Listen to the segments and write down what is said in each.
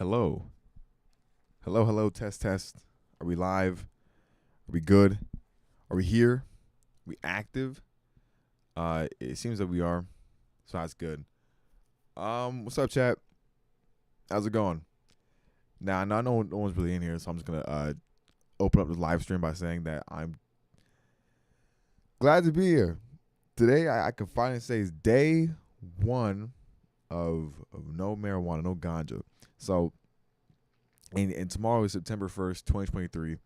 Hello. Hello, hello, test, test. Are we live? Are we good? Are we here? We active? It seems that we are. So that's good. What's up, chat? How's it going? Now, I know no one's really in here, so I'm just gonna open up the live stream by saying that I'm glad to be here. Today I can finally say it's day one of no marijuana, no ganja. So and tomorrow is September 1st, 2023.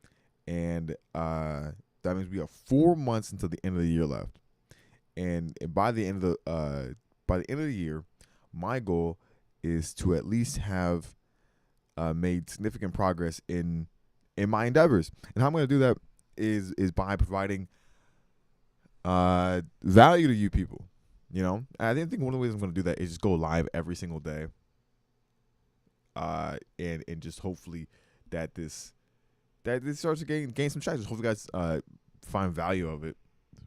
And that means we have 4 months until the end of the year left. And by the end of the year, my goal is to at least have made significant progress in my endeavors. And how I'm going to do that is by providing value to you people. You know, and I think one of the ways I'm going to do that is just go live every single day. And just hopefully that this starts to gain some traction. Hopefully, you guys find value of it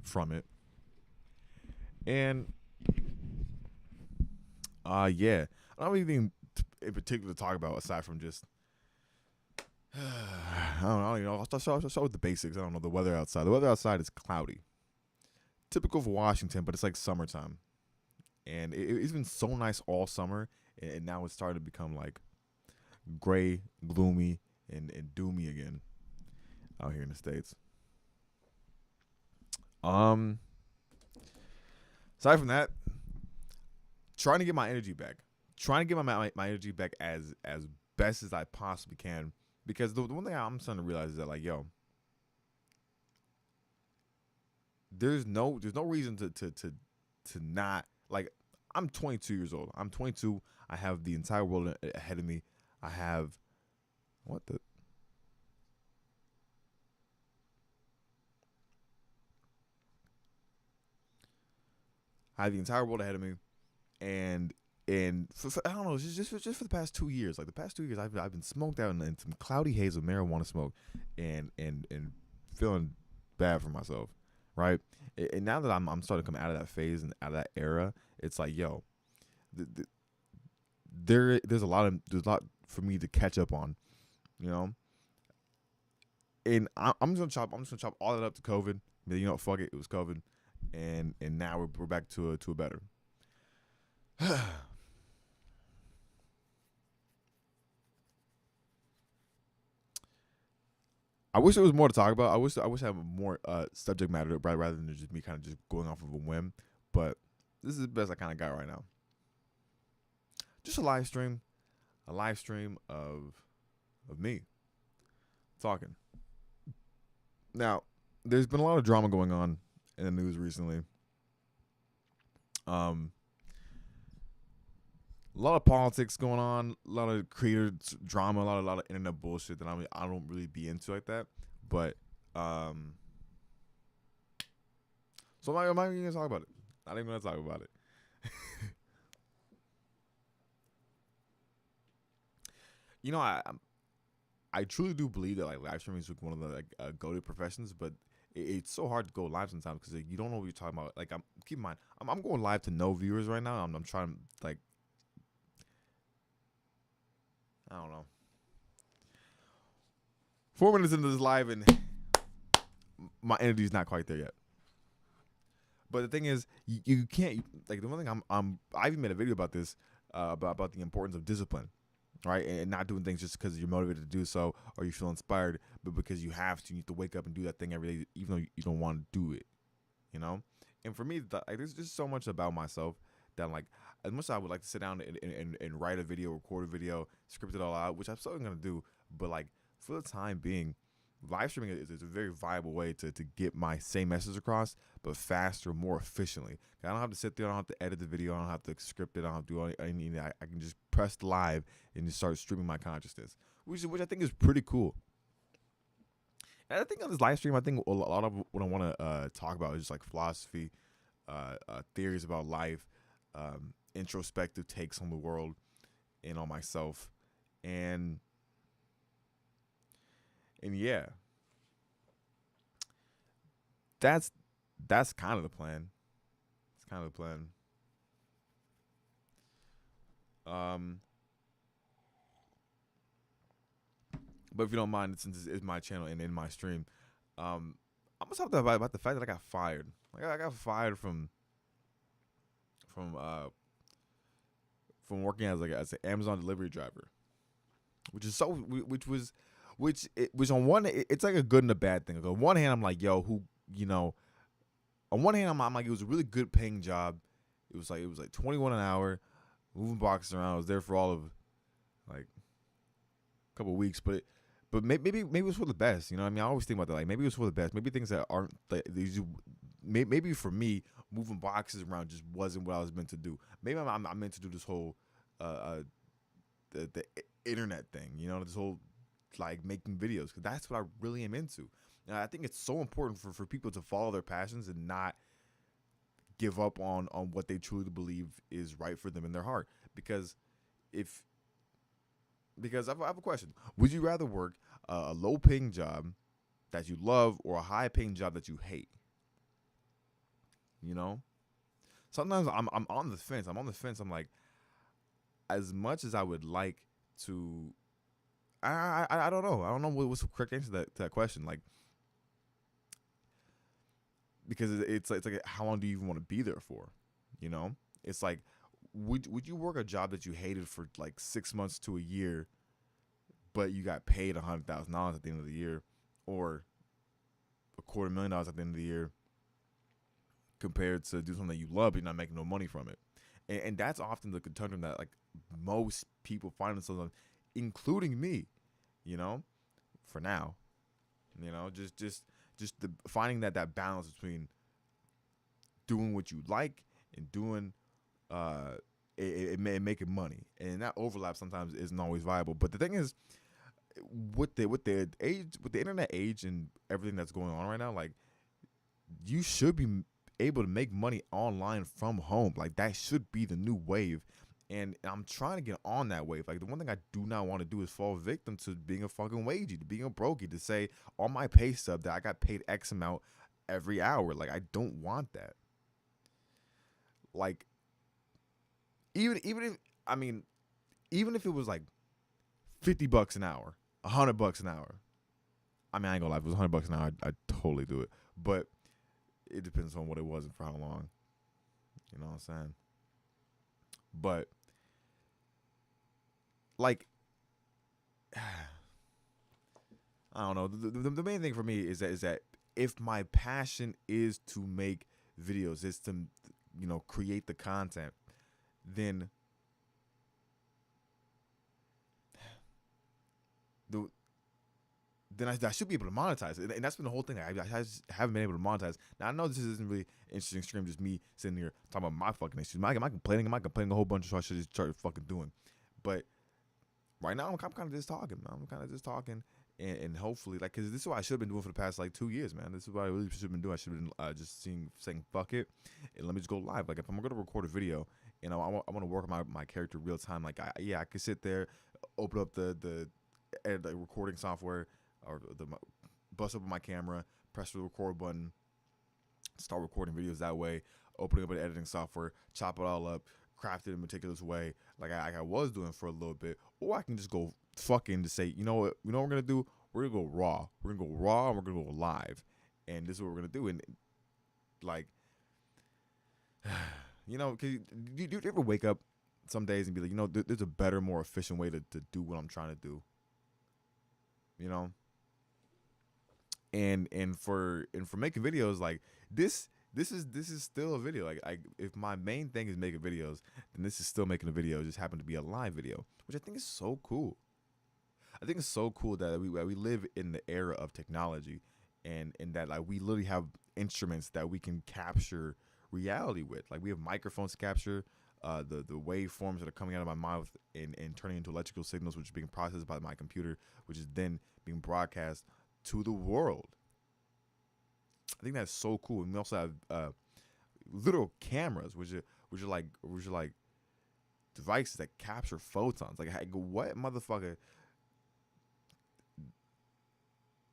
from it. And yeah, I don't have anything in particular to talk about aside from just I don't know. You know, I'll start with the basics. I don't know the weather outside. The weather outside is cloudy, typical for Washington, but it's like summertime, and it's been so nice all summer, and now it's starting to become like gray, gloomy, and doomy again out here in the States. Aside from that, trying to get my energy back. Trying to get my energy back as best as I possibly can. Because the one thing I'm starting to realize is that, like, yo, there's no reason to not, like, I'm 22 years old. I'm 22. I have the entire world ahead of me. I have I have the entire world ahead of me, and for, I don't know, just for the past 2 years, like the past 2 years, I've been smoked out in some cloudy haze of marijuana smoke, and feeling bad for myself, right? And now that I'm starting to come out of that phase and out of that era, it's like, yo, there's a lot for me to catch up on, you know. And I'm just gonna chop all that up to COVID. You know, fuck it, it was COVID, and now we're back to a better. I wish there was more to talk about. I wish I had more subject matter rather than just me kind of just going off of a whim. But this is the best I kind of got right now. Just a live stream of me talking. Now, there's been a lot of drama going on in the news recently. A lot of politics going on, a lot of creator drama, a lot of internet bullshit that I don't really be into like that. But so I'm not even gonna talk about it. Not even gonna talk about it. You know, I truly do believe that like live streaming is like one of the like go-to professions, but it's so hard to go live sometimes because like, you don't know what you're talking about. Like, keep in mind, I'm going live to no viewers right now. I'm trying to, like, I don't know. 4 minutes into this live and my energy is not quite there yet. But the thing is, you can't, like, the one thing I even made a video about this, about the importance of discipline, right? And not doing things just because you're motivated to do so or you feel inspired, but because you have to. You need to wake up and do that thing every day, even though you don't want to do it, you know? And for me, like, there's just so much about myself that, like, as much as I would like to sit down and write a video, record a video, script it all out, which I'm still going to do, but, like, for the time being, live streaming is a very viable way to get my same message across, but faster, more efficiently. I don't have to sit there. I don't have to edit the video. I don't have to script it. I don't have to do anything. I can just press live and just start streaming my consciousness, which I think is pretty cool. And I think on this live stream, I think a lot of what I want to talk about is just like philosophy, theories about life, introspective takes on the world and on myself, and yeah, that's kind of the plan. It's kind of the plan. Um, But if you don't mind, since it's my channel and in my stream, I'm gonna talk about the fact that I got fired. Like I got fired from working as an Amazon delivery driver, which is so which on one it's like a good and a bad thing. Like on one hand, I'm like, yo, who on one hand, I'm like, it was a really good paying job. It was like 21 an hour, moving boxes around. I was there for all of like a couple of weeks, but maybe it was for the best. You know what I mean? I always think about that. Like maybe it was for the best. Maybe things that aren't like these. Maybe for me, moving boxes around just wasn't what I was meant to do. Maybe I'm meant to do this whole the internet thing. You know, this whole like making videos, because that's what I really am into. And I think it's so important for people to follow their passions and not give up on what they truly believe is right for them in their heart. Because I have a question. Would you rather work a low paying job that you love or a high paying job that you hate? You know? Sometimes I'm on the fence. I'm like, as much as I would like to, I don't know. I don't know what's the correct answer to that question. Like, because it's like how long do you even want to be there for? You know, it's like, would you work a job that you hated for like 6 months to a year, but you got paid $100,000 at the end of the year, or $250,000 at the end of the year, compared to do something that you love but you're not making no money from it? And that's often the conundrum that like most people find themselves in, including me. You know, for now, you know, just finding that balance between doing what you like and doing making money, and that overlap sometimes isn't always viable. But the thing is, with the internet age and everything that's going on right now, like, you should be able to make money online from home. Like, that should be the new wave. And I'm trying to get on that wave. Like, the one thing I do not want to do is fall victim to being a fucking wagey, to being a brokey, to say on my pay stub that I got paid X amount every hour. Like, I don't want that. Like, even if it was like $50 an hour, $100 an hour. I mean, I ain't gonna lie, if it was $100 an hour, I'd totally do it. But it depends on what it was and for how long. You know what I'm saying? But like, I don't know. The main thing for me is that if my passion is to make videos, is to, you know, create the content, then I should be able to monetize it. And that's been the whole thing. I just haven't been able to monetize. Now, I know this isn't really interesting stream, just me sitting here talking about my fucking issues. Am I complaining a whole bunch, so I should just start fucking doing. But right now, I'm kind of just talking, man. I'm kind of just talking. And hopefully, like, because this is what I should have been doing for the past, like, 2 years, man. This is what I really should have been doing. I should have been just saying, fuck it, and let me just go live. Like, if I'm going to record a video, and I want to work on my character real time, like, I could sit there, open up the recording software, or bust up my camera, press the record button, start recording videos that way, opening up an editing software, chop it all up, craft it in a meticulous way, like I was doing for a little bit. Or I can just go fucking to say, you know what we're gonna do? We're gonna go raw. We're gonna go raw, and we're gonna go live. And this is what we're gonna do. And like, you know, cause you ever wake up some days and be like, you know, there's a better, more efficient way to do what I'm trying to do. You know? And for making videos, like, this is still a video. Like, if my main thing is making videos, then this is still making a video. It just happened to be a live video, which I think is so cool. I think it's so cool that we live in the era of technology, and that, like, we literally have instruments that we can capture reality with. Like, we have microphones to capture the waveforms that are coming out of my mouth and turning into electrical signals, which are being processed by my computer, which is then being broadcast to the world. I think that's so cool. And we also have little cameras, which are like devices that capture photons. Like, what motherfucker?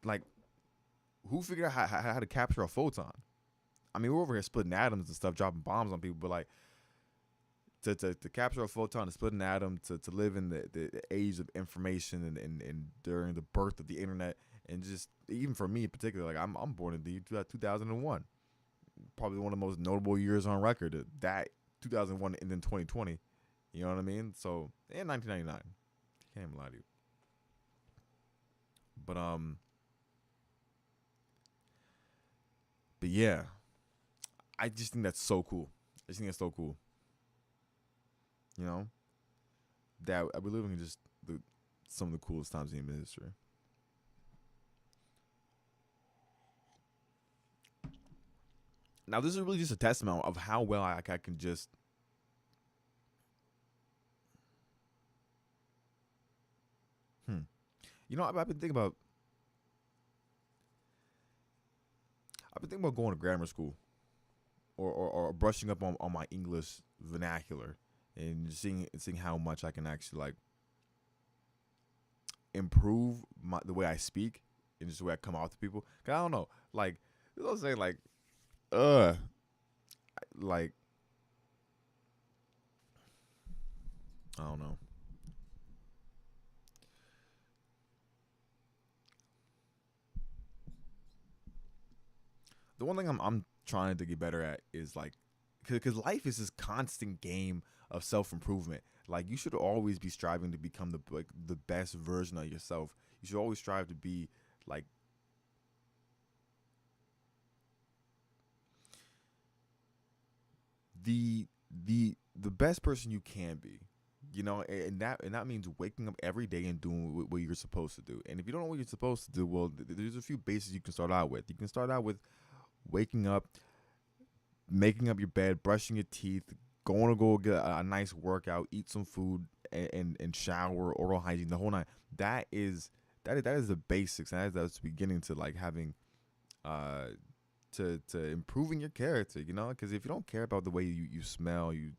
Like, who figured out how to capture a photon? I mean, we're over here splitting atoms and stuff, dropping bombs on people, but like, to capture a photon, to split an atom, to live in the age of information and during the birth of the internet, and just even for me in particular, like I'm born in the year 2001, probably one of the most notable years on record. That 2001 and then 2020, you know what I mean? So and 1999, can't even lie to you. But yeah, I just think that's so cool. I just think that's so cool. You know, that we're living in just some of the coolest times in human history. Now, this is really just a testament of how well I can just. You know, I've been thinking about. I've been thinking about going to grammar school, or brushing up on my English vernacular, and seeing how much I can actually like improve the way I speak and just the way I come off to people. 'Cause I don't know, like you know what I'm saying, like I don't know. The one thing I'm trying to get better at is like, because life is this constant game of self improvement. Like you should always be striving to become the best version of yourself. You should always strive to be like the the best person you can be. You know, and that means waking up every day and doing what you're supposed to do. And if you don't know what you're supposed to do, well, there's a few bases you can start out with. You can start out with waking up, making up your bed, brushing your teeth, going to go get a nice workout, eat some food, and shower, oral hygiene, the whole night. That is the basics, and that's the beginning to like having, to improving your character. You know, because if you don't care about the way you smell, you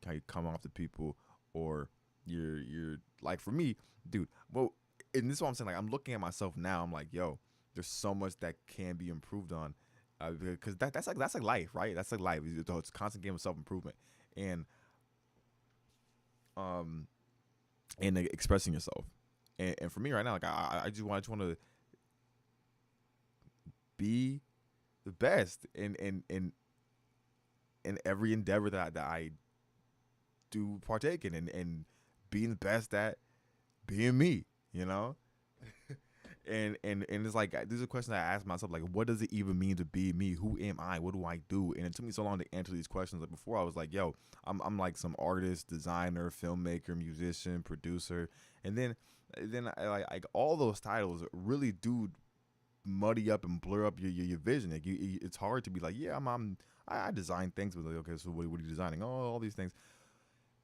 how you come off to people, or you're like for me, dude. Well, and this is what I'm saying. Like I'm looking at myself now. I'm like, yo, there's so much that can be improved on, because that's like life, right? That's like life. It's a constant game of self improvement, and um and expressing yourself. And for me right now, like I just want to be the best in every endeavor that I do partake in, and being the best at being me, you know. And it's like this is a question that I ask myself, like, what does it even mean to be me? Who am I? What do I do? And it took me so long to answer these questions. Like before, I was like, yo, I'm like some artist, designer, filmmaker, musician, producer, and then I like all those titles really do muddy up and blur up your vision. Like it's hard to be like, yeah, I design things, but like, okay, so what are you designing? Oh, all these things.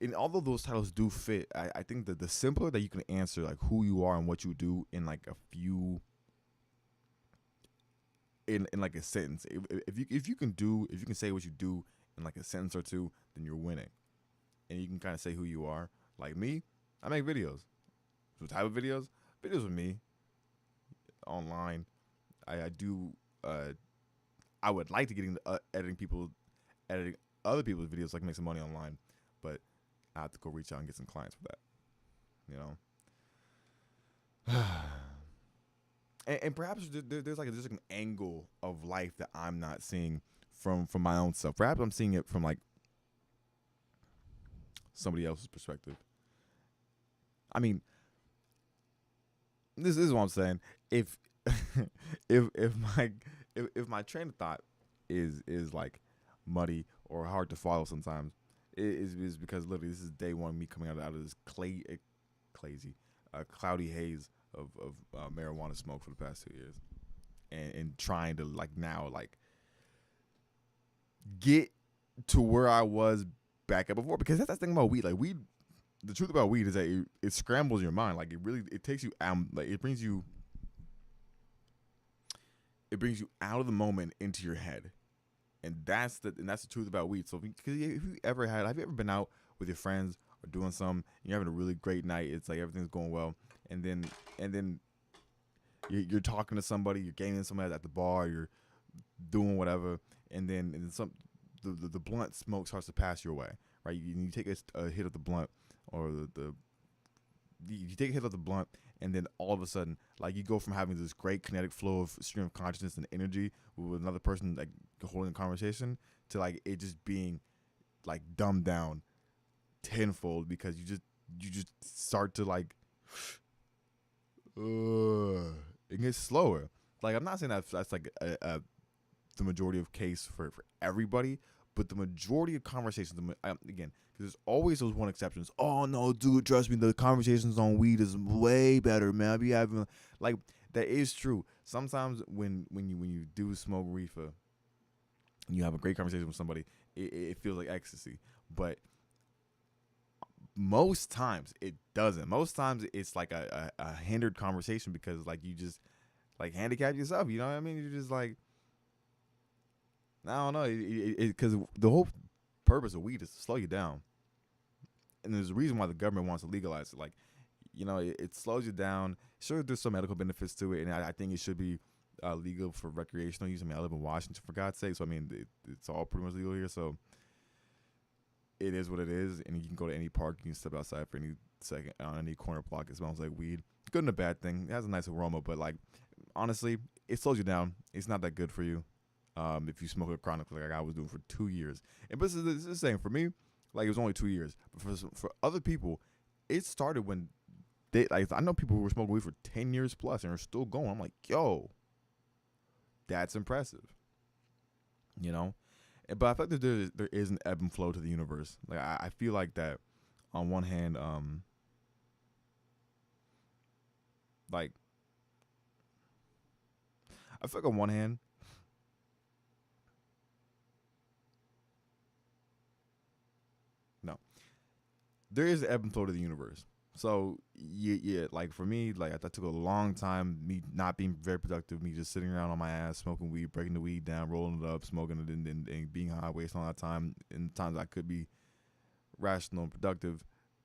And although those titles do fit, I think that the simpler that you can answer like who you are and what you do in like a few, in like a sentence. If you can say what you do in like a sentence or two, then you're winning. And you can kind of say who you are. Like me, I make videos. What type of videos? Videos with me online. I do. I would like to get into editing other people's videos so I can make some money online, but I have to go reach out and get some clients for that. You know. And perhaps there's like an angle of life that I'm not seeing from my own self. Perhaps I'm seeing it from like somebody else's perspective. I mean, this is what I'm saying. If if my train of thought is like muddy or hard to follow sometimes, it is because literally this is day one of me coming out of this cloudy haze of marijuana smoke for the past 2 years, and trying to like now like get to where I was back at before, because that's the thing about weed. Like weed, the truth about weed is that it scrambles your mind. Like it takes you like it brings you out of the moment into your head, and that's the truth about weed. So because have you ever been out with your friends or doing something, and you're having a really great night, it's like everything's going well, and then you're talking to somebody, you're gaming somebody at the bar, you're doing whatever, and then the blunt smoke starts to pass your way, right? You take a hit of the blunt, or you take a hit of the blunt, and then all of a sudden, like, you go from having this great kinetic flow of stream of consciousness and energy with another person, like, holding a conversation, to like it just being like dumbed down tenfold, because you just start to like it gets slower. Like, I'm not saying that's like the majority of case for everybody, but the majority of conversations, again, because there's always those one exceptions. Oh no, dude, trust me, the conversations on weed is way better, man. I be having, like, that is true. Sometimes when you do smoke reefer and you have a great conversation with somebody, it feels like ecstasy. But most times it doesn't. Most times it's like a hindered conversation, because like you just like handicap yourself. You know what I mean? You're just like, I don't know, because the whole purpose of weed is to slow you down, and there's a reason why the government wants to legalize it. Like, you know, it slows you down. Sure, there's some medical benefits to it, and I think it should be legal for recreational use. I mean, I live in Washington, for God's sake, so I mean, it's all pretty much legal here. So it is what it is, and you can go to any park, you can step outside for any second on any corner block. It smells like weed. Good and a bad thing. It has a nice aroma, but like, honestly, it slows you down. It's not that good for you. If you smoke it chronically, like I was doing for 2 years. And but this is the same for me. Like, it was only 2 years. But for other people, it started when they, like, I know people who were smoking weed for 10 years plus and are still going. I'm like, yo, that's impressive. You know? But I feel like there is an ebb and flow to the universe. Like, I feel like that on one hand, like, I feel like on one hand, no, there is an ebb and flow to the universe. So yeah, like for me, like that took a long time. Me not being very productive, me just sitting around on my ass, smoking weed, breaking the weed down, rolling it up, smoking it, and being high, wasting all that time. In times I could be rational and productive,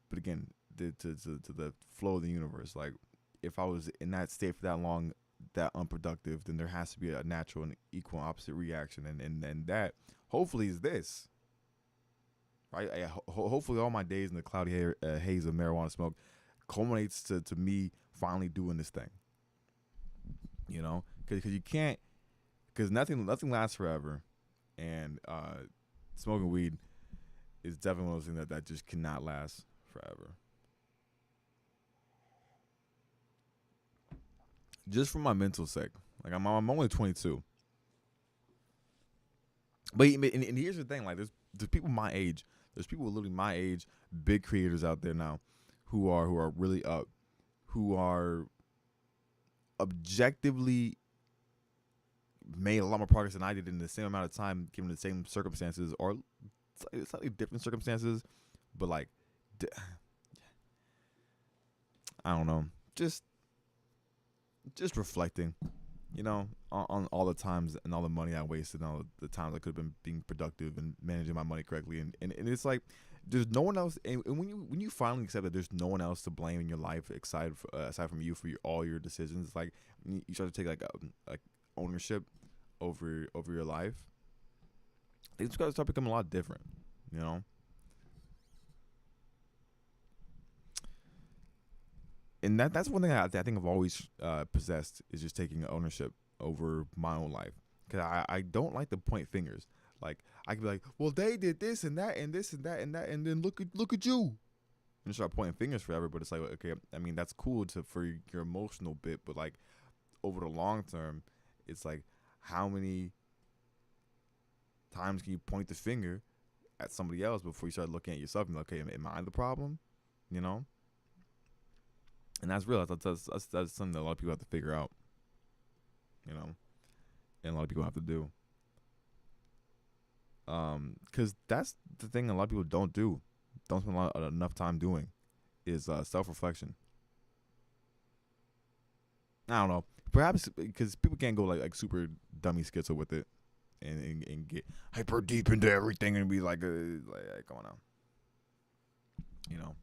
but again, to the flow of the universe. Like, if I was in that state for that long, that unproductive, then there has to be a natural and equal opposite reaction, and that hopefully is this. Right, hopefully all my days in the cloudy haze of marijuana smoke culminates to me finally doing this thing. You know, because you can't, because nothing lasts forever, and smoking weed is definitely one of those things that just cannot last forever. Just for my mental sake, like I'm only 22, but and here's the thing, like there's people my age. There's people literally my age, big creators out there now, who are really up, who are objectively made a lot more progress than I did in the same amount of time, given the same circumstances or slightly different circumstances, but like, I don't know, just reflecting, you know, on all the times and all the money I wasted, and all the times I could have been being productive and managing my money correctly, and it's like there's no one else. And when you finally accept that there's no one else to blame in your life aside from you for all your decisions, it's like you start to take like ownership over your life. Things got to start becoming a lot different, you know. And that's one thing I think I've always possessed, is just taking ownership over my own life. Because I don't like to point fingers. Like, I can be like, well, they did this and that and this and that and that, and then look at you. And start pointing fingers forever. But it's like, okay, I mean, that's cool for your emotional bit, but like over the long term, it's like, how many times can you point the finger at somebody else before you start looking at yourself and be like, okay, am I the problem? You know? And that's real. That's something that a lot of people have to figure out, you know, and a lot of people have to do. Because that's the thing a lot of people don't spend enough time doing, is self-reflection. I don't know. Perhaps because people can't go like super dummy schizo with it, and get hyper deep into everything and be like come on now, you know.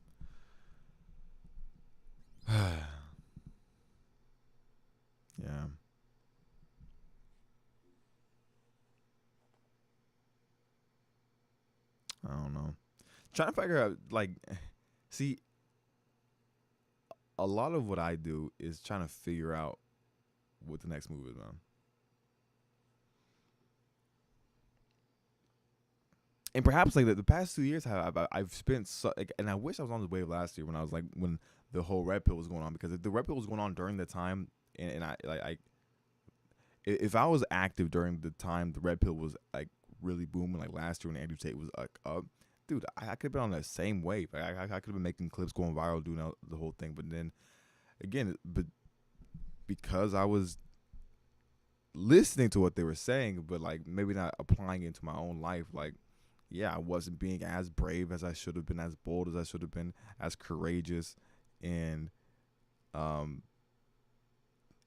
Yeah. know. Trying to figure out, like, see, a lot of what I do is trying to figure out what the next move is, man. And perhaps like the past 2 years, I've spent, and I wish I was on the wave last year when I was like when the whole red pill was going on, because if the red pill was going on during the time, and if I was active during the time the red pill was like really booming, like last year when Andrew Tate was like up, dude, I could have been on that same wave. I could have been making clips going viral, doing the whole thing. But then again, because I was listening to what they were saying, but like maybe not applying it into my own life, like, yeah, I wasn't being as brave as I should have been, as bold as I should have been, as courageous, and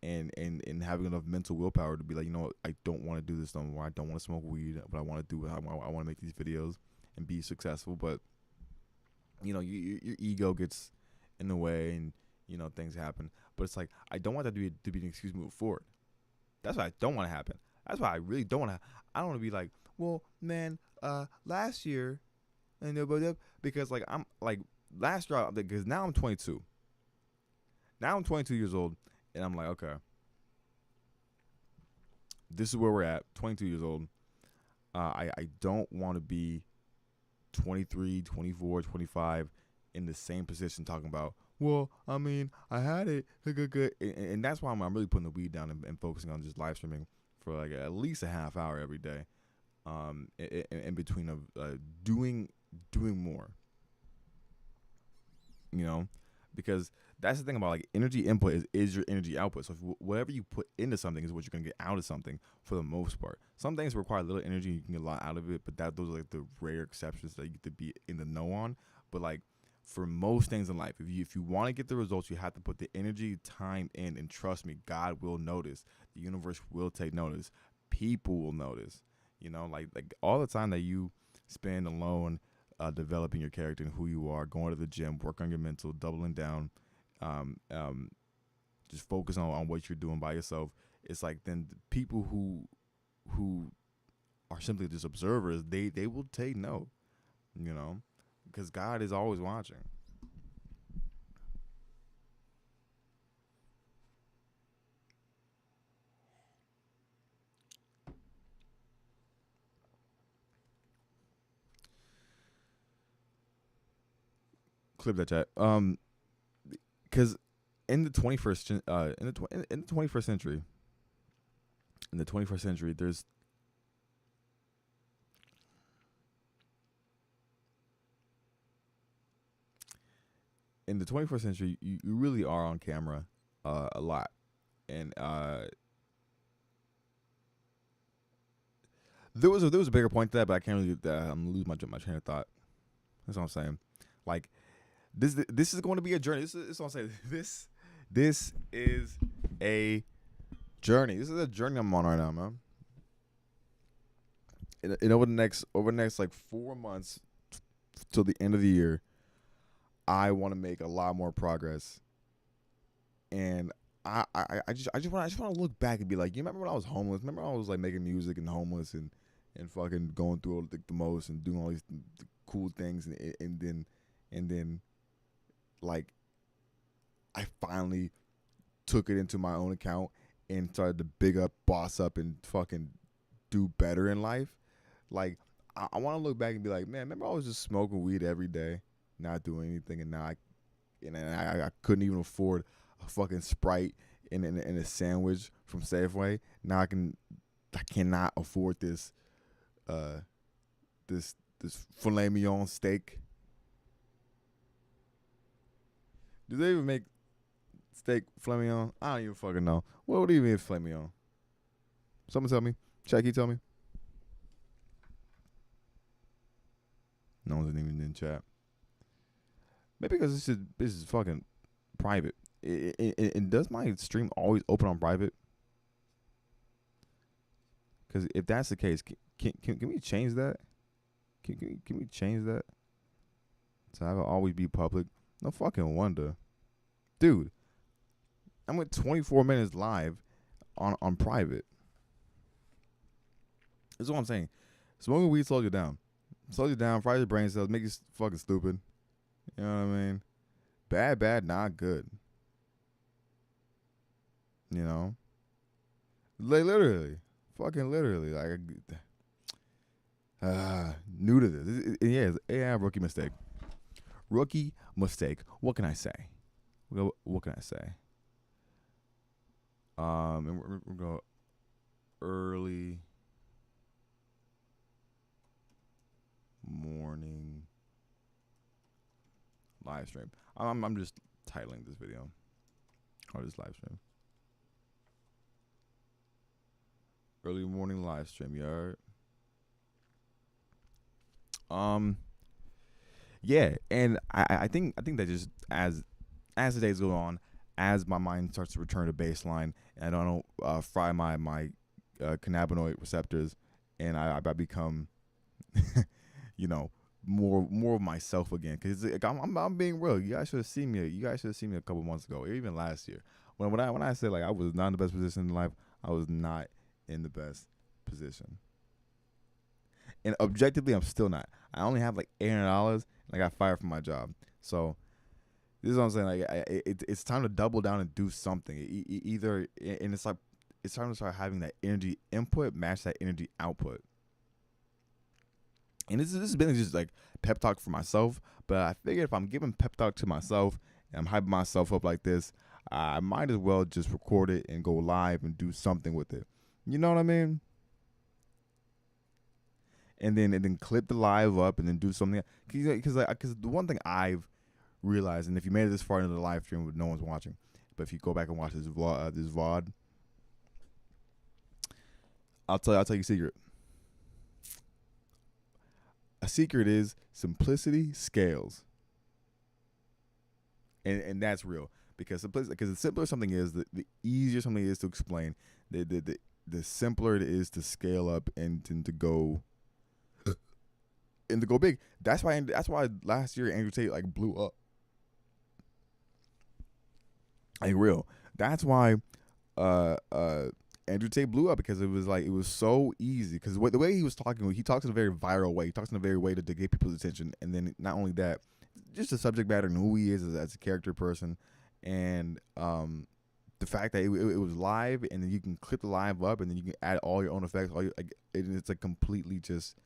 and having enough mental willpower to be like, you know what, I don't want to do this no more. I don't want to smoke weed, but I want to do it. I want to make these videos and be successful. But you know, your ego gets in the way, and you know, things happen. But it's like, I don't want that to be an excuse moving forward. That's what I don't want to happen. That's why I really don't want to. I don't want to be like, well, man, last year, and because like I'm like last year, because now I'm 22. Now I'm 22 years old, and I'm like, okay, this is where we're at. 22 years old. I don't want to be 23, 24, 25 in the same position talking about, well, I mean, I had it, good. And that's why I'm really putting the weed down and focusing on just live streaming for like at least a half hour every day, in between of doing more, you know, because that's the thing about like energy input is your energy output. So whatever you put into something is what you're gonna get out of something for the most part. Some things require little energy, you can get a lot out of it, but those are like the rare exceptions that you get to be in the know on. But like for most things in life, if you want to get the results, you have to put the energy, time in, and trust me, God will notice. The universe will take notice. People will notice. You know, like all the time that you spend alone, developing your character and who you are, going to the gym, work on your mental, doubling down, just focus on what you're doing by yourself. It's like then the people who are simply just observers, they will take note, you know, because God is always watching. Clip that chat. Because in the 21st in the 21st century, there's in the 21st century, you really are on camera a lot, and there was a bigger point to that, but I can't really. I'm gonna lose my train of thought. That's what I'm saying. Like this is going to be a journey. This is what I'm saying. This is a journey. This is a journey I'm on right now, man. And over the next like 4 months till the end of the year, I want to make a lot more progress. And I just want to look back and be like, you remember when I was homeless? Remember I was like making music and homeless and fucking going through the most and doing all these cool things, and then like I finally took it into my own account and started to big up, boss up, and fucking do better in life. Like I want to look back and be like, man, remember I was just smoking weed every day, not doing anything, and now I couldn't even afford a fucking Sprite and a sandwich from Safeway. Now I cannot afford this filet mignon steak. Do they even make steak filet mignon? I don't even fucking know. What would even be filet mignon? Someone tell me. Checky, tell me. No one's even in chat. Maybe because this is fucking private. And does my stream always open on private? Because if that's the case, can we change that? Can we change that? So I will always be public. No fucking wonder, dude. I'm at 24 minutes live on private. That's what I'm saying. Smoking weed slows you down. slow you down, fry your brain cells, make you fucking stupid. You know what I mean? Bad, not good. You know? Like, literally. Fucking literally. Like, new to this. Yeah, rookie mistake. Rookie mistake. What can I say? What can I say? And we're going early morning live stream. I'm just titling this video. Or this live stream. Early morning live stream, you heard? Yeah, and I think that just as the days go on, as my mind starts to return to baseline, and I don't fry my cannabinoid receptors, and I become, you know, more of myself again. Because like, I'm being real. You guys should have seen me. You guys should have seen me a couple months ago, or even last year. When I said like I was not in the best position in life, I was not in the best position. And objectively, I'm still not. I only have like $800, and I got fired from my job. So this is what I'm saying. Like, it's time to double down and do something. Either, and it's like it's time to start having that energy input match that energy output. And this has been just like pep talk for myself. But I figured if I'm giving pep talk to myself and I'm hyping myself up like this, I might as well just record it and go live and do something with it. You know what I mean? And then clip the live up and then do something. Because the one thing I've realized, and if you made it this far into the live stream, no one's watching, but if you go back and watch this VOD, I'll tell you a secret. A secret is simplicity scales, and that's real because the simpler something is, the easier something is to explain. The simpler it is to scale up and to go. And to go big. That's why last year Andrew Tate like blew up. Like real. That's why Andrew Tate blew up, because it was so easy. Because the way he was talking, he talks in a very viral way. He talks in a very way to get people's attention. And then not only that, just the subject matter and who he is as a character person, and the fact that it was live, and then you can clip the live up, and then you can add all your own effects. It's like completely just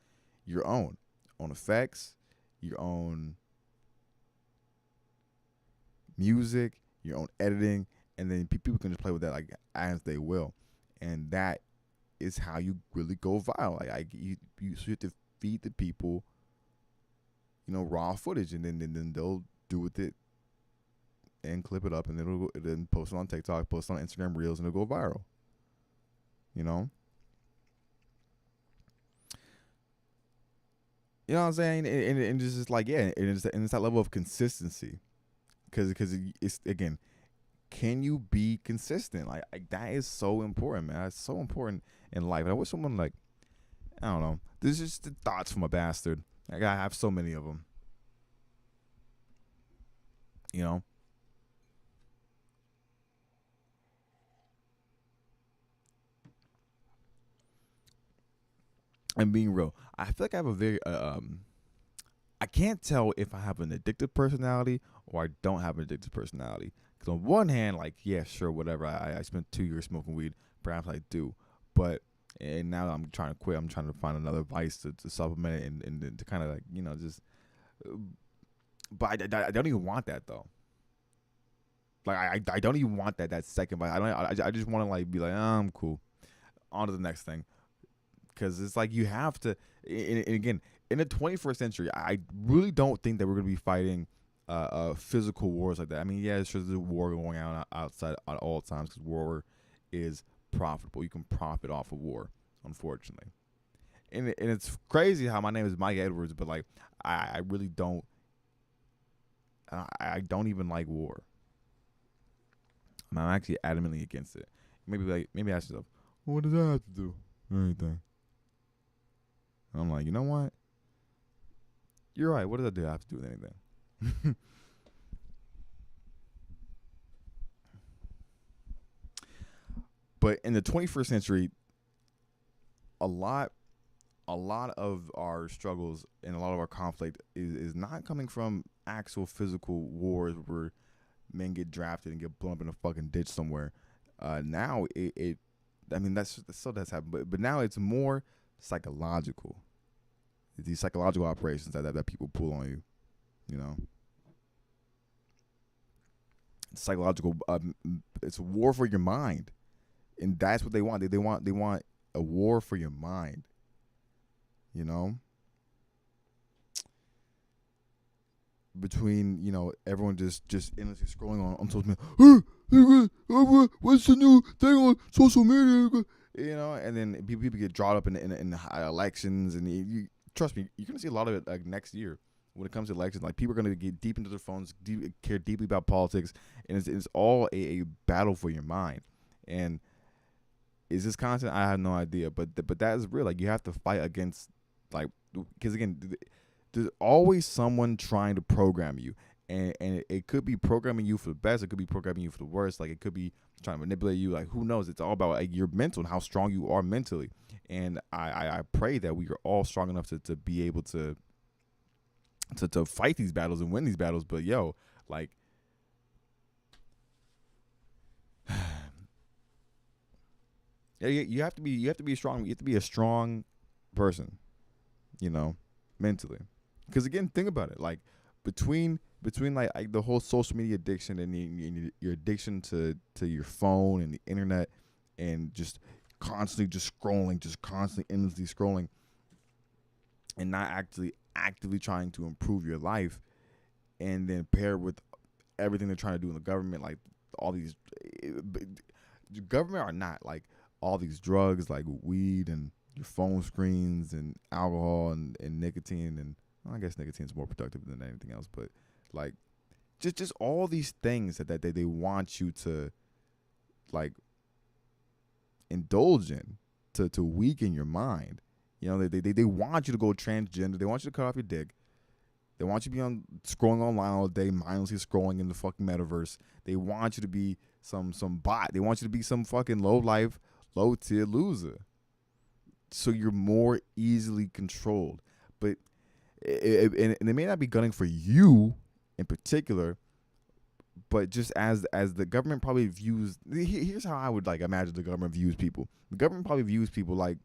your own effects, your own music, your own editing, and then people can just play with that like as they will, and that is how you really go viral. Like you have to feed the people, raw footage, and then they'll do with it and clip it up, and then post it on TikTok, post it on Instagram Reels, and it'll go viral. You know what I'm saying? And it's just like, yeah, and it's that level of consistency. Because it's, again, can you be consistent? Like that is so important, man. It's so important in life. And I wish someone, like, I don't know. This is just the thoughts from a bastard. Like, I have so many of them. And being real, I feel like I have a very I can't tell if I have an addictive personality or I don't have an addictive personality. Because on one hand, like, yeah, sure, whatever. I spent 2 years smoking weed. Perhaps I do. But, and now I'm trying to quit. I'm trying to find another vice to supplement it and to kind of, like, just. But I don't even want that, though. Like, I don't even want that second vice. I just want to, like, be like, oh, I'm cool. On to the next thing. Because it's like you have to, and again, in the 21st century, I really don't think that we're going to be fighting physical wars like that. I mean, yeah, there's a war going on outside at all times, because war is profitable. You can profit off of war, unfortunately. And it's crazy how my name is Mike Edwards, but like I really don't. I don't even like war. I'm actually adamantly against it. Maybe ask yourself, what does that have to do with anything? I'm like, you know what? You're right. What does that have to do with anything? But in the 21st century, a lot a lot of our struggles and a lot of our conflict is not coming from actual physical wars where men get drafted and get blown up in a fucking ditch somewhere. Now it I mean that still does happen, but now it's more psychological. It's these psychological operations that people pull on you, you know. It's psychological. It's a war for your mind, and that's what they want. They want a war for your mind. You know, between everyone just endlessly scrolling on social media. What's the new thing on social media? And then people get drawn up in elections, and trust me, you're gonna see a lot of it like next year when it comes to elections. Like people are gonna get deep into their phones, care deeply about politics, and it's all a battle for your mind. And is this content? I have no idea, but that is real. Like you have to fight against, like, because again, there's always someone trying to program you, and it could be programming you for the best, it could be programming you for the worst, like it could be trying to manipulate you, like who knows. It's all about like your mental and how strong you are mentally, and I pray that we are all strong enough to be able to fight these battles and win these battles. But like yeah, you have to be strong. You have to be a strong person, mentally. Because again, think about it. Like between like the whole social media addiction and your addiction to your phone and the internet, and just constantly just scrolling, just constantly endlessly scrolling, and not actually actively trying to improve your life, and then paired with everything they're trying to do in the government, like all these government or not, like all these drugs like weed and your phone screens and alcohol and nicotine, and well, I guess nicotine is more productive than anything else, but like just all these things that they want you to like indulge in to weaken your mind. They want you to go transgender. They want you to cut off your dick. They want you to be scrolling online all day, mindlessly scrolling in the fucking metaverse. They want you to be some bot. They want you to be some fucking low life, low tier loser. So you're more easily controlled. But and they may not be gunning for you in particular, but just as the government probably views. Here's how I would like imagine the government views people. The government probably views people like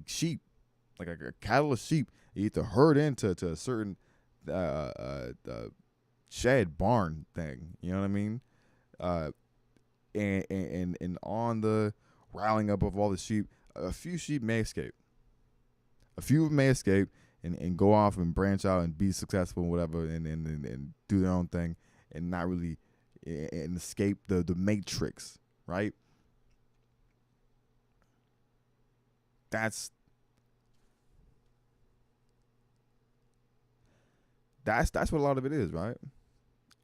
sheep, like a cattle of sheep. You have to herd into a certain shed barn thing. You know what I mean? And on the rallying up of all the sheep, a few sheep may escape. A few of them may escape and go off and branch out and be successful and whatever, and do their own thing and not really and escape the matrix, right? That's what a lot of it is, right?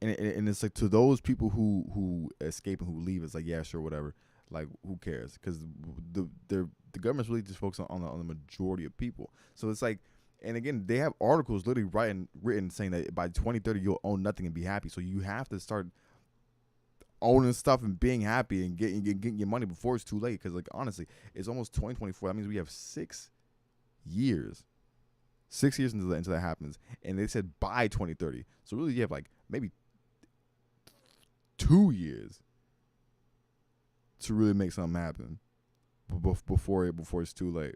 And it's like to those people who escape and who leave, it's like, yeah, sure, whatever. Like, who cares? Because the government's really just focused on the majority of people. So it's like, and again, they have articles literally written saying that by 2030 you'll own nothing and be happy. So you have to start owning stuff and being happy and getting your money before it's too late. Because like honestly, it's almost 2024. That means we have 6 years. 6 years until that happens, and they said by 2030. So really, you have like maybe 2 years to really make something happen before it's too late,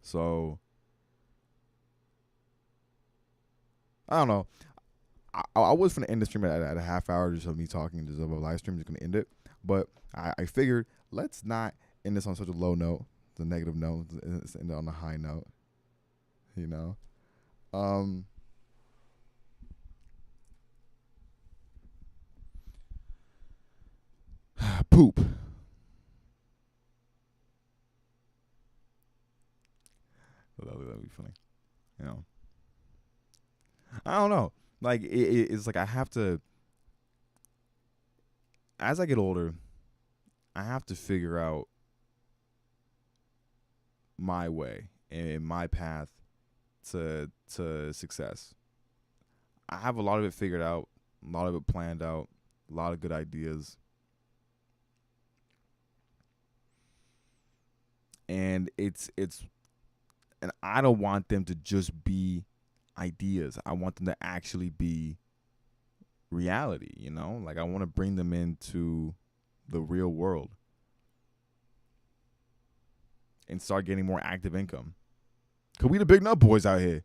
So I don't know. I was going to end the stream at a half hour just of me talking, just of a live stream, just going to end it. But I figured let's not end this on such a low note, the negative note, let's end it on a high note, Poop. That'd be funny. I don't know. Like it's like I have to, as I get older, I have to figure out my way and my path to success. I have a lot of it figured out, a lot of it planned out, a lot of good ideas. and and I don't want them to just be ideas. I want them to actually be reality, you know? Like I want to bring them into the real world and start getting more active income. Cause we the big nut boys out here.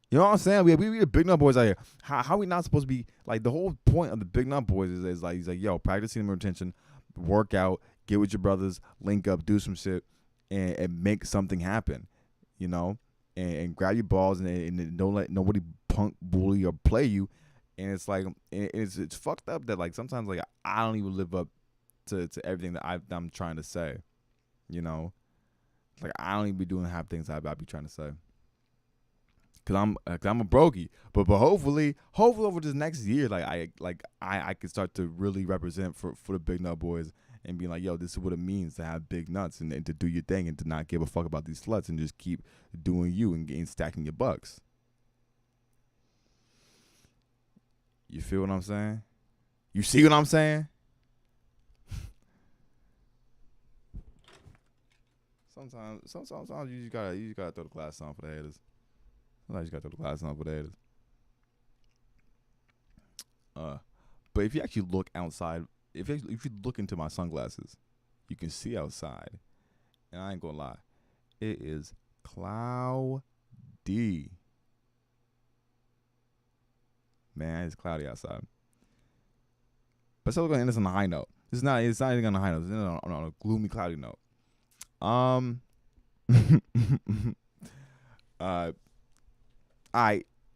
You know what I'm saying? We the big nut boys out here. How we not supposed to be like the whole point of the big nut boys is like he's like, yo, practice human retention, work out, get with your brothers, link up, do some shit, and make something happen. You know? And grab your balls and don't let nobody punk, bully, or play you. And it's like it's fucked up that like sometimes like I don't even live up to everything that I'm trying to say. You know? Like I don't even be doing half things I be trying to say. Cause I'm a brokey, but hopefully over this next year, I can start to really represent for the big nut boys and be like, yo, this is what it means to have big nuts and to do your thing and to not give a fuck about these sluts and just keep doing you and stacking your bucks. You feel what I'm saying? You see what I'm saying? Sometimes you just gotta throw the glass on for the haters. Sometimes you gotta throw the glass on for the haters. But if you actually look outside, if you look into my sunglasses, you can see outside, and I ain't gonna lie, it is cloudy. Man, it's cloudy outside. But so we're gonna end this on a high note. It's not even on a high note. It's on a gloomy, cloudy note.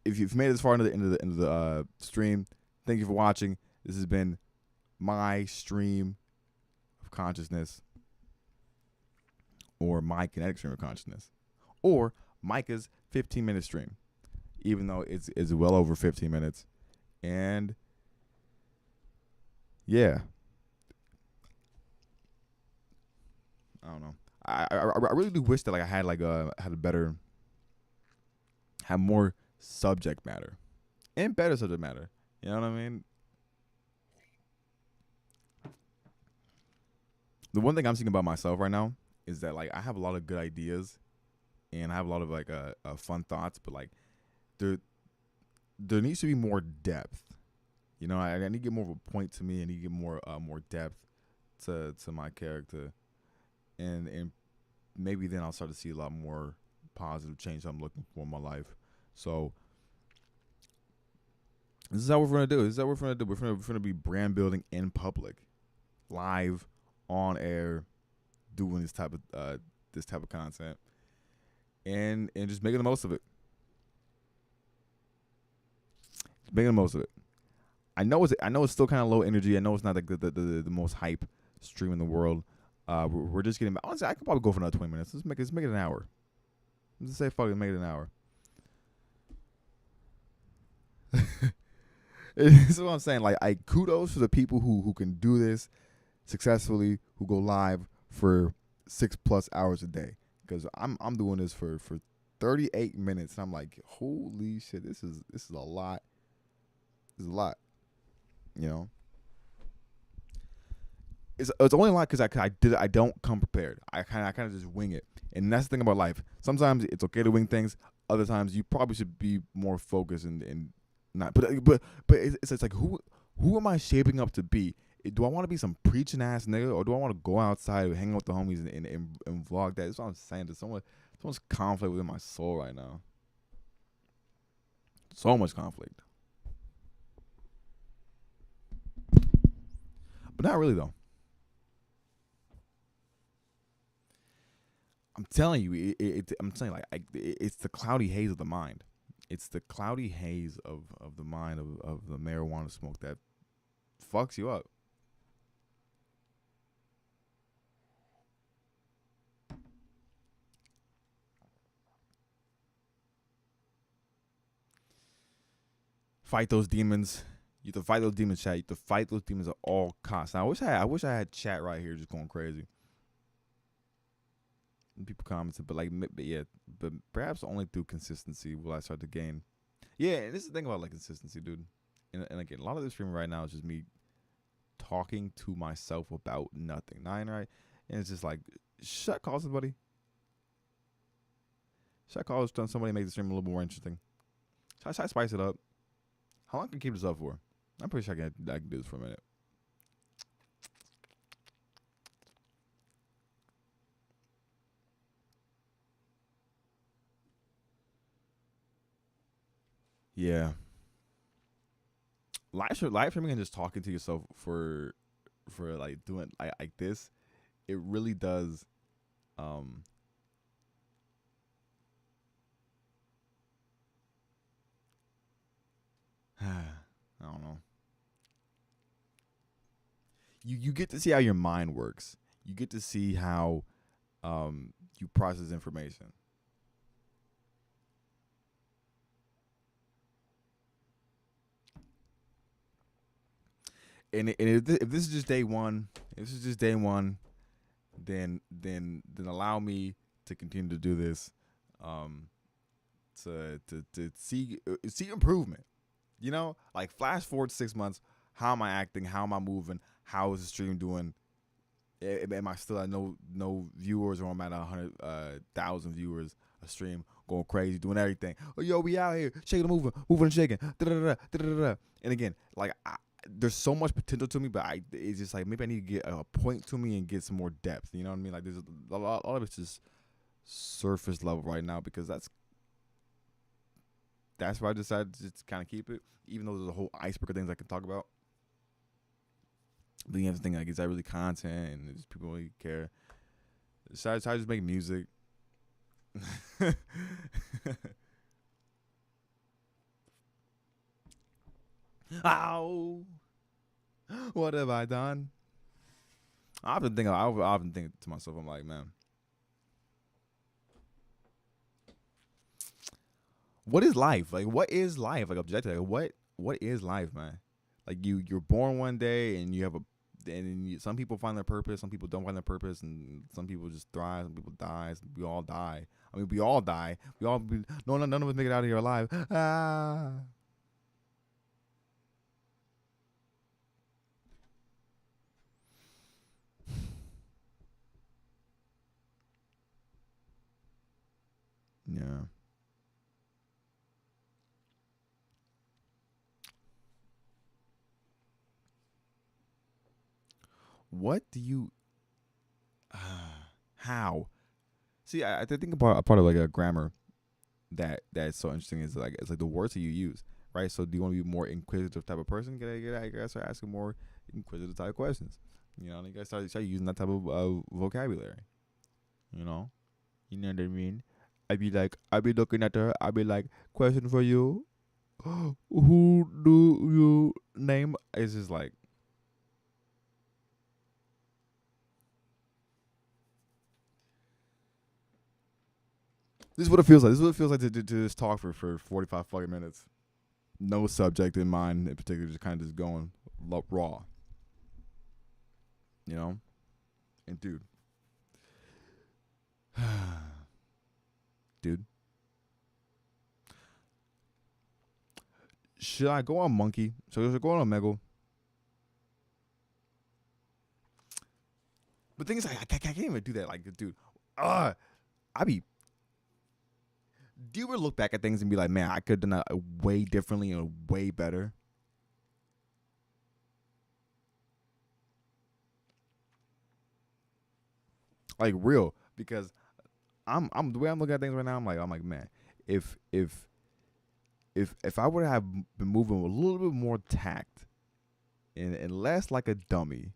If you've made it this far into the end of the stream, thank you for watching. This has been my stream of consciousness, or my kinetic stream of consciousness, or Micah's 15-minute stream, even though it's well over 15 minutes. And yeah, I don't know. I really do wish that like I had had more subject matter and better subject matter. You know what I mean? The one thing I'm thinking about myself right now is that like I have a lot of good ideas and I have a lot of like fun thoughts, but like there needs to be more depth. You know, I need to get more of a point to me. I need to get more depth to my character, and maybe then I'll start to see a lot more positive change I'm looking for in my life. So this is how we're gonna do. We're gonna be brand building in public, live, on air, doing this type of content, and just making the most of it. Making the most of it. I know it's still kind of low energy. I know it's not like the most hype stream in the world. We're just getting. Honestly, I could probably go for another 20 minutes. Let's make it an hour. Let's just say fuck it, make it an hour. This is what I'm saying. Like, kudos to the people who can do this successfully, who go live for 6+ hours a day. Because I'm doing this for 38 minutes. And I'm like, holy shit, this is a lot. This is a lot. You know. It's only a lot because I don't come prepared. I kind of just wing it, and that's the thing about life. Sometimes it's okay to wing things. Other times you probably should be more focused and not. But it's like who am I shaping up to be? Do I want to be some preaching ass nigga, or do I want to go outside and hang out with the homies and vlog that? That's what I'm saying. There's someone's conflict within my soul right now. So much conflict, but not really though. I'm telling you, it's the cloudy haze of the mind. It's the cloudy haze of the mind of the marijuana smoke that fucks you up. Fight those demons. You have to fight those demons, chat. You have to fight those demons at all costs. Now, I wish I had chat right here just going crazy. People commented, but perhaps only through consistency will I start to gain. Yeah, and this is the thing about like consistency, dude. And again, a lot of this streaming right now is just me talking to myself about nothing. Right? And it's just like, call somebody. Should I call somebody and make the stream a little more interesting? Should I spice it up? How long can I keep this up for? I'm pretty sure I can do this for a minute. Yeah. Live streaming and just talking to yourself for like doing like this, it really does I don't know. You get to see how your mind works. You get to see how you process information. And if this is just day one, then allow me to continue to do this, to see improvement. You know, like flash forward 6 months. How am I acting? How am I moving? How is the stream doing? Am I still at no viewers, or I'm at 100,000 viewers a stream, going crazy, doing everything? Oh, yo, we out here shaking, moving and shaking. And again, like there's so much potential to me, but it's just like maybe I need to get a point to me and get some more depth. You know what I mean? Like there's a lot of it's just surface level right now, because that's why I decided to just kind of keep it, even though there's a whole iceberg of things I can talk about. But you have to think, like, is that really content, and does people really care? So I just make music. Ow! What have I done? I often think to myself, I'm like, man, what is life? Like, what is life? Like, objectively, like, what is life, man? Like, you're born one day, and you have some people find their purpose, some people don't find their purpose, and some people just thrive, some people die. We all die. I mean, we all die. None of us make it out of here alive. Ah. Yeah. What do you? How? See, I think about a part of like a grammar that's so interesting is like it's like the words that you use, right? So do you want to be more inquisitive type of person? You gotta start asking more inquisitive type of questions. You know, and you gotta start using that type of vocabulary. You know what I mean? I be looking at her. I be like, question for you. Who do you name? It's just like, this is what it feels like. This is what it feels like to just talk for 45 fucking minutes. No subject in mind in particular, just kind of just going raw. You know? And dude. Dude. Should I go on Monkey? Should I go on Omegle? But the thing is, I can't even do that. Like, dude, I be. Do you ever look back at things and be like, man, I could have done that way differently and way better? Like, real, because I'm the way I'm looking at things right now. I'm like, man, if I would have been moving with a little bit more tact and less like a dummy,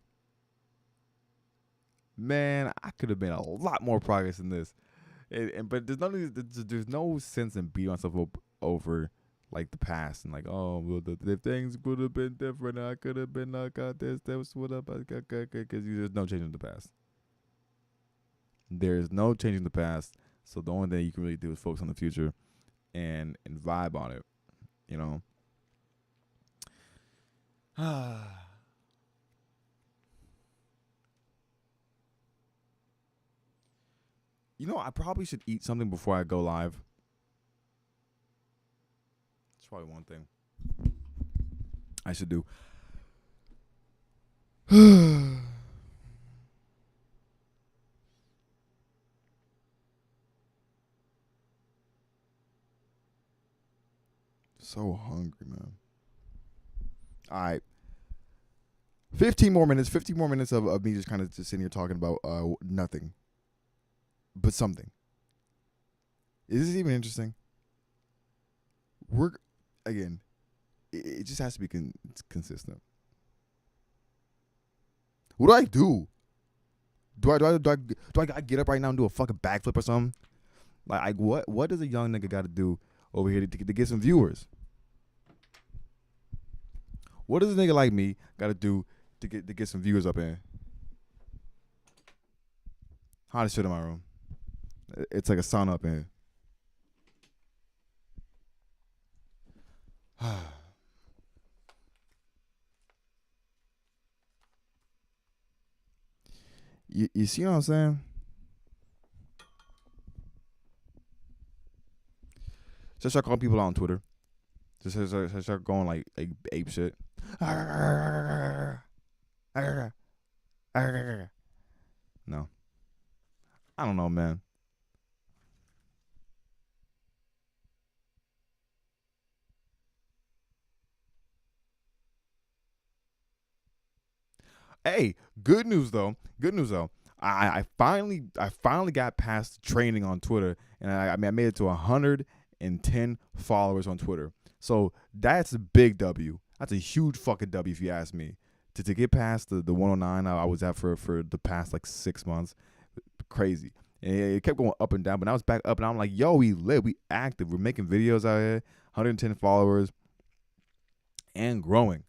man, I could have made a lot more progress in this. But there's no sense in beating myself up over like the past and like, oh, well, the things could have been different. I could have been got this. That was what up. Because there's no changing the past. There is no changing the past. So the only thing you can really do is focus on the future and vibe on it. You know. You know, I probably should eat something before I go live. That's probably one thing I should do. So hungry, man. All right. 15 more minutes. 15 more minutes of me just kind of just sitting here talking about nothing. But something. Is this even interesting? We're, again, it just has to be consistent. What do I do? Do I get up right now and do a fucking backflip or something? Like what does a young nigga got to do over here to get some viewers? What does a nigga like me got to do to get some viewers up in? Hottest shit in my room. It's like a sauna up in here. You see what I'm saying? Just start calling people out on Twitter. Just start going like ape shit. No. I don't know, man. Hey, good news though. Good news though. I finally got past training on Twitter, and I made it to 110 followers on Twitter. So that's a big W. That's a huge fucking W if you ask me. To get past the 109 I was at for the past like 6 months, crazy. And it kept going up and down, but now it's back up, and I'm like, yo, we lit, we active, we're making videos out here, 110 followers, and growing.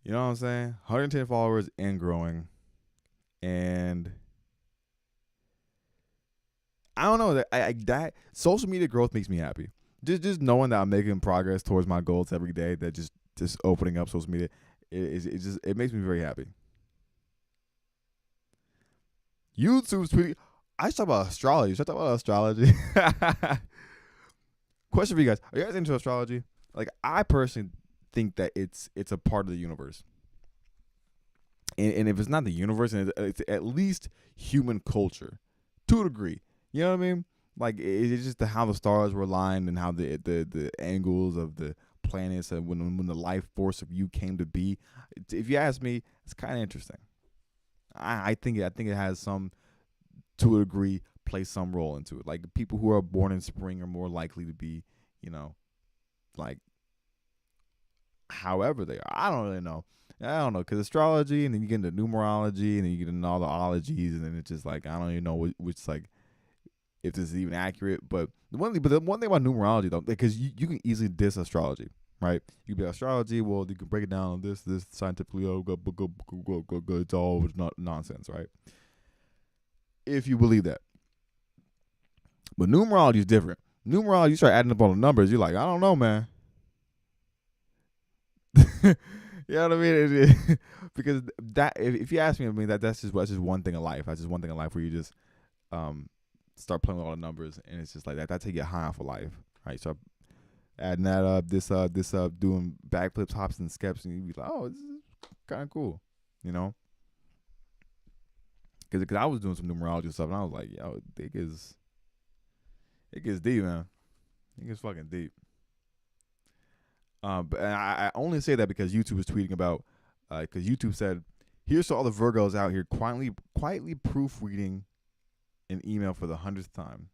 You know what I'm saying? 110 followers and growing. And I don't know, that social media growth makes me happy. Just knowing that I'm making progress towards my goals every day. That just opening up social media, it makes me very happy. YouTube's tweeting. I should talk about astrology. Should I talk about astrology? Question for you guys: are you guys into astrology? Like, I personally think that it's a part of the universe. And if it's not the universe, and it's at least human culture, to a degree. You know what I mean? Like, it's just how the stars were aligned and how the angles of the planets and when the life force of you came to be. If you ask me, it's kind of interesting. I think it has some, to a degree, play some role into it. Like, people who are born in spring are more likely to be, like, however they are. I don't really know. I don't know, because astrology, and then you get into numerology, and then you get into all the ologies, and then it's just like, I don't even know which like, if this is even accurate. But the one thing about numerology, though, because you can easily diss astrology, right? You can be astrology, well, you can break it down this scientifically, it's all not nonsense, right? If you believe that. But numerology is different. Numerology, you start adding up all the numbers, you're like, I don't know, man. You know what I mean? Because that, if you ask me, I mean, that's just one thing in life. That's just one thing in life where you just start playing with all the numbers, and it's just like that. That's how you get high off of life, right? So adding that up, this doing backflips, hops, and skips, and you be like, oh, this is kind of cool, you know? Because I was doing some numerology stuff, and I was like, yo, it gets deep, man. It gets fucking deep. But I only say that because YouTube was tweeting about, because YouTube said, here's to all the Virgos out here quietly proofreading an email for the 100th time.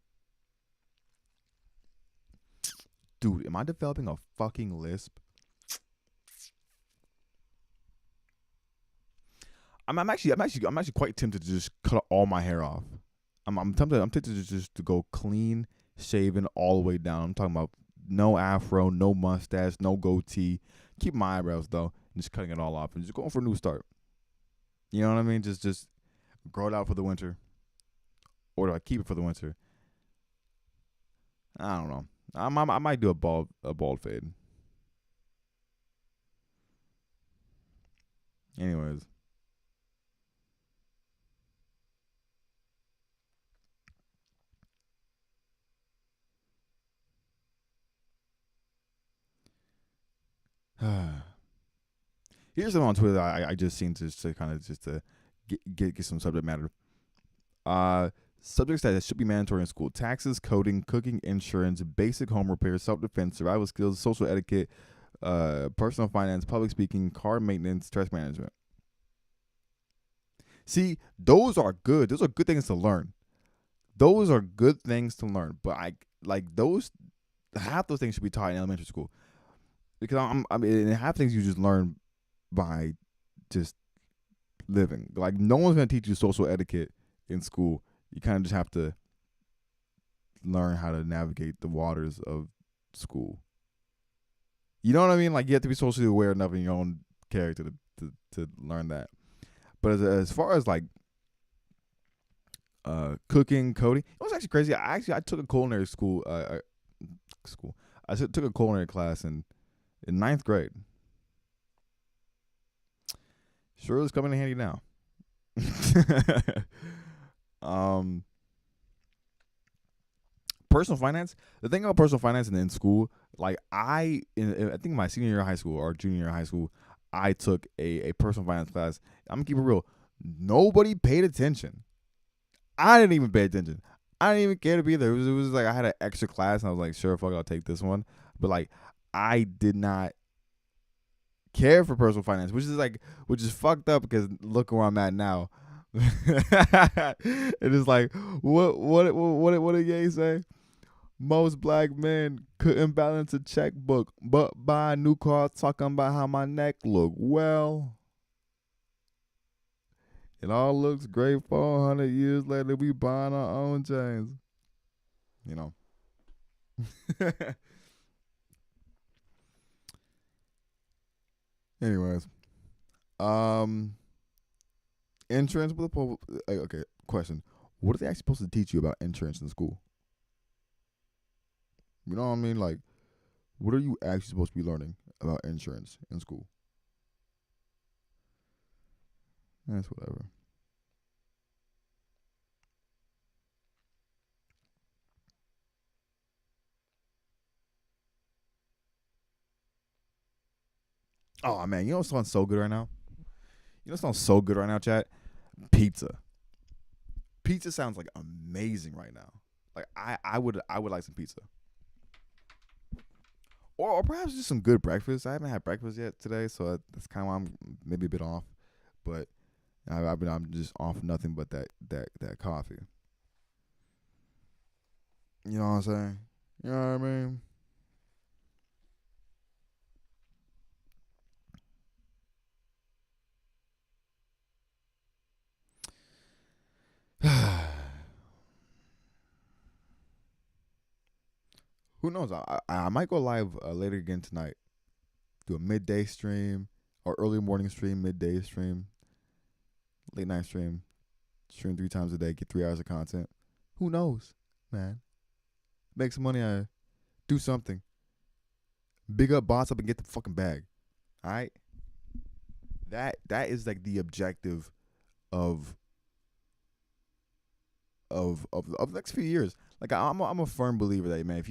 Dude, am I developing a fucking lisp? I'm actually quite tempted to just cut all my hair off. I'm tempted to just to go clean shaven all the way down. I'm talking about no afro, no mustache, no goatee. Keep my eyebrows though, and just cutting it all off and just going for a new start. You know what I mean? Just grow it out for the winter. Or do I keep it for the winter? I don't know. I might do a bald fade. Anyways. Here's something on Twitter that I just seen to kind of just to get some subject matter. Subjects that should be mandatory in school: taxes, coding, cooking, insurance, basic home repair, self-defense, survival skills, social etiquette, personal finance, public speaking, car maintenance, stress management. See, those are good. Those are good things to learn. Those are good things to learn. But half those things should be taught in elementary school, because I mean, half things you just learn by just living. Like, no one's gonna teach you social etiquette in school. You kind of just have to learn how to navigate the waters of school. You know what I mean? Like, you have to be socially aware enough in your own character to learn that. But as far as like cooking, coding, it was actually crazy. I took a culinary school. I took a culinary class in ninth grade. Sure is coming in handy now. Personal finance. The thing about personal finance in school, like I think my senior year of high school or junior year of high school, I took a personal finance class. I'm gonna keep it real. Nobody paid attention. I didn't even pay attention. I didn't even care to be there. It was like I had an extra class and I was like, sure, fuck, I'll take this one. But like, I did not care for personal finance, which is fucked up, because look where I'm at now. It is like, what did Ye say? Most black men couldn't balance a checkbook, but buy a new car talking about how my neck look. Well, it all looks great 400 years later. We buying our own chains. You know. Anyways. Insurance with okay, question. What are they actually supposed to teach you about insurance in school? You know what I mean? Like, what are you actually supposed to be learning about insurance in school? That's whatever. Oh man, you know what sounds so good right now? You know what sounds so good right now, chat? Pizza. Pizza sounds like amazing right now. Like I would like some pizza. Or perhaps just some good breakfast. I haven't had breakfast yet today, so that's kind of why I'm maybe a bit off. But I'm just off nothing but that coffee. You know what I'm saying? You know what I mean? Who knows? I might go live later again tonight. Do a midday stream or early morning stream, midday stream, late night stream. Stream 3 times a day, get 3 hours of content. Who knows, man? Make some money. Do something. Big up, boss up, and get the fucking bag. All right. That is like the objective of the next few years. Like I'm a firm believer that, man, if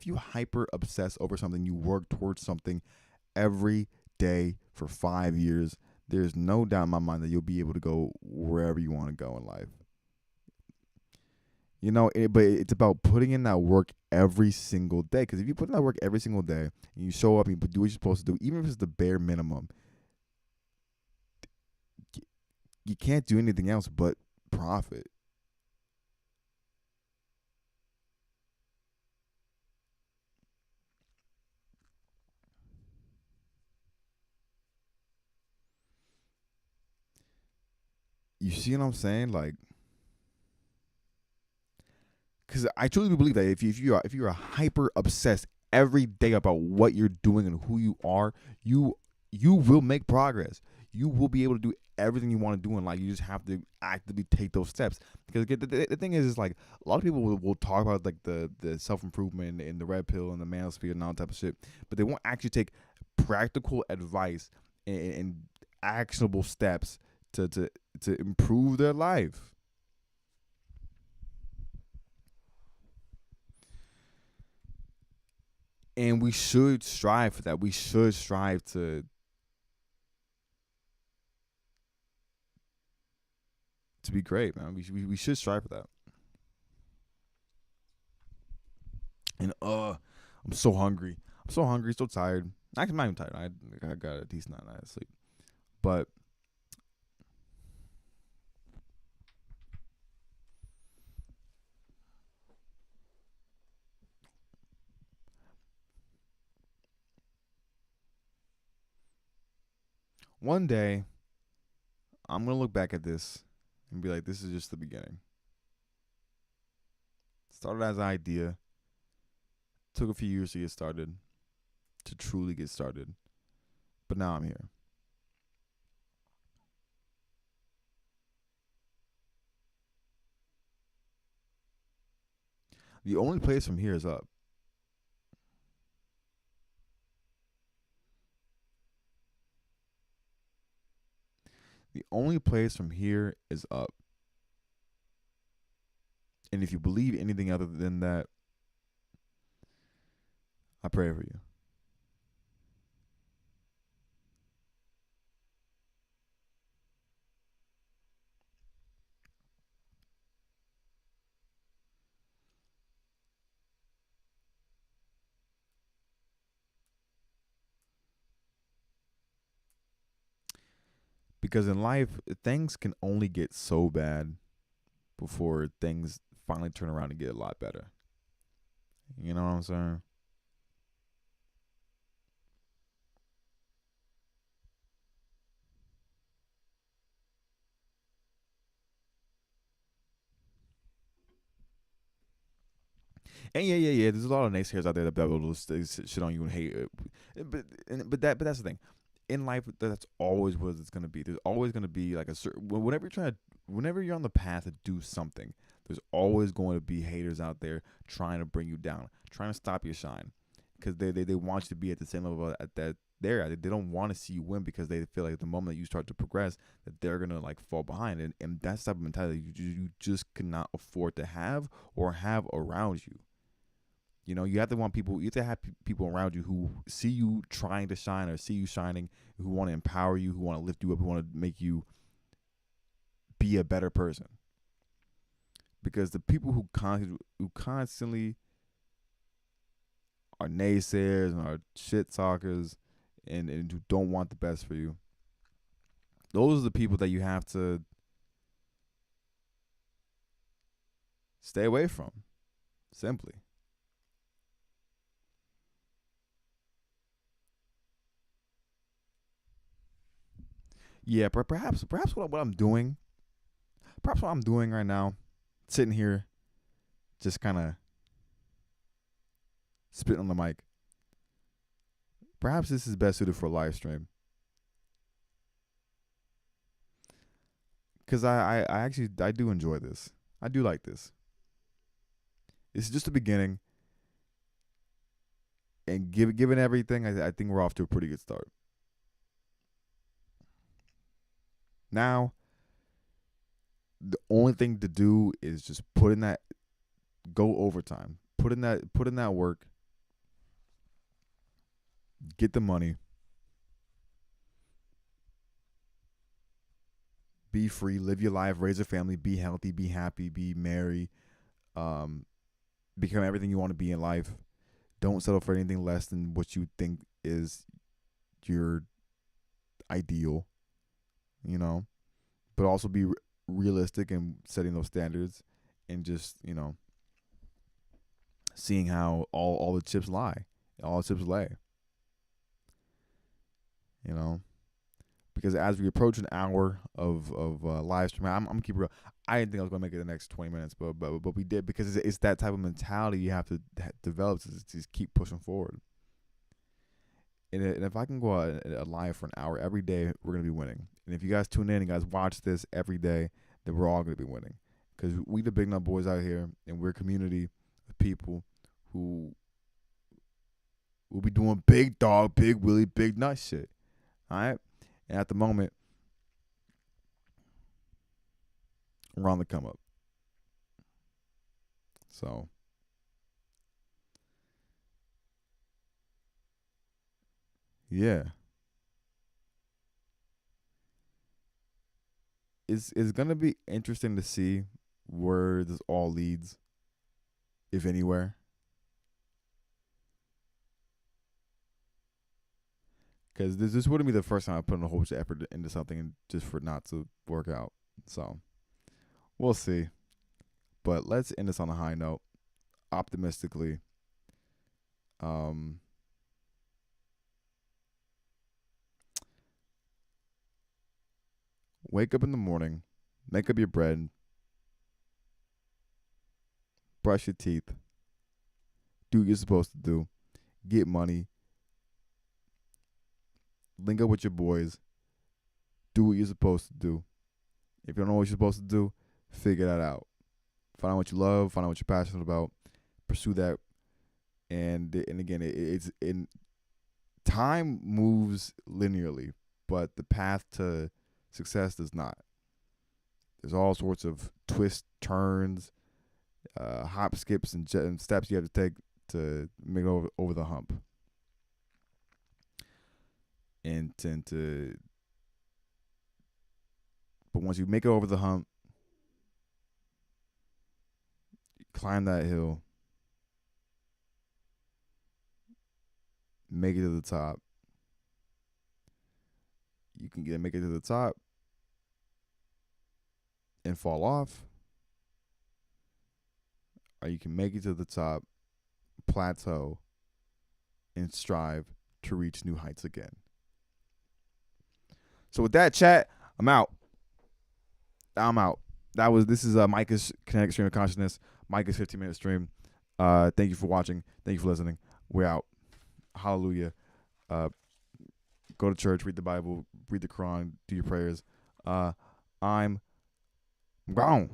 you hyper obsess over something, you work towards something every day for 5 years, there's no doubt in my mind that you'll be able to go wherever you want to go in life. You know, but it's about putting in that work every single day. Because if you put in that work every single day and you show up and you do what you're supposed to do, even if it's the bare minimum, you can't do anything else but profit. You see what I'm saying? Like, because I truly believe that if you're hyper obsessed every day about what you're doing and who you are, you will make progress. You will be able to do everything you want to do in life. You just have to actively take those steps. Because the thing is like, a lot of people will talk about like the self-improvement and the red pill and the manosphere and all that type of shit, but they won't actually take practical advice and actionable steps to improve their life. And we should strive for that. We should strive to be great, man. We should strive for that. And I'm so hungry. I'm so hungry, so tired. Actually, I'm not even tired. I got a decent night of sleep. But one day, I'm gonna look back at this and be like, this is just the beginning. Started as an idea. Took a few years to get started, to truly get started. But now I'm here. The only place from here is up. The only place from here is up. And if you believe anything other than that, I pray for you. Because in life, things can only get so bad before things finally turn around and get a lot better. You know what I'm saying? And yeah. There's a lot of naysayers out there that will shit on you and hate it. But that's the thing. In life, that's always what it's gonna be. There's always gonna be like a certain whenever you're on the path to do something, there's always going to be haters out there trying to bring you down, trying to stop your shine, because they want you to be at the same level at that they're at. They don't want to see you win because they feel like the moment that you start to progress, that they're gonna like fall behind, and that's the type of mentality you just cannot afford to have or have around you. You know, you have to want people. You have to have people around you who see you trying to shine or see you shining, who want to empower you, who want to lift you up, who want to make you be a better person. Because the people who constantly are naysayers and are shit talkers and who don't want the best for you, those are the people that you have to stay away from. Simply. Yeah, perhaps what I'm doing right now, sitting here, just kind of spitting on the mic. Perhaps this is best suited for a live stream, because I actually I do enjoy this. I do like this. It's just the beginning, and given everything, I think we're off to a pretty good start. Now, the only thing to do is just go overtime, put in that work, get the money, be free, live your life, raise a family, be healthy, be happy, be merry, um, become everything you want to be in life. Don't settle for anything less than what you think is your ideal, you know, but also be realistic and setting those standards, and just, seeing how all the chips lie, all the chips lay, you know. Because as we approach an hour of live stream, I'm gonna keep it real. I didn't think I was gonna make it the next 20 minutes, but we did, because it's that type of mentality you have to develop to just keep pushing forward. And if I can go out live for an hour every day, we're gonna be winning. And if you guys tune in and guys watch this every day, then we're all gonna be winning. Because we the big nut boys out here, and we're a community of people who will be doing big dog, big willie, big nut shit. All right. And at the moment, we're on the come up. So yeah, it's gonna be interesting to see where this all leads, if anywhere. Because this wouldn't be the first time I put in a whole bunch of effort into something and just for it not to work out. So we'll see. But let's end this on a high note, optimistically. Wake up in the morning, make up your bread, brush your teeth, do what you're supposed to do, get money, link up with your boys, do what you're supposed to do. If you don't know what you're supposed to do, figure that out. Find out what you love, find out what you're passionate about, pursue that. And again, it's in time moves linearly, but the path to success does not. There's all sorts of twists, turns, hop, skips, and steps you have to take to make it over the hump. But once you make it over the hump, you climb that hill, make it to the top. You can make it to the top and fall off, or you can make it to the top, plateau, and strive to reach new heights again. So with that, chat, I'm out. This is Micah's Kinetic Stream of Consciousness, Micah's 15-minute stream. Thank you for watching. Thank you for listening. We're out. Hallelujah. Go to church, read the Bible, read the Quran, do your prayers. I'm gone.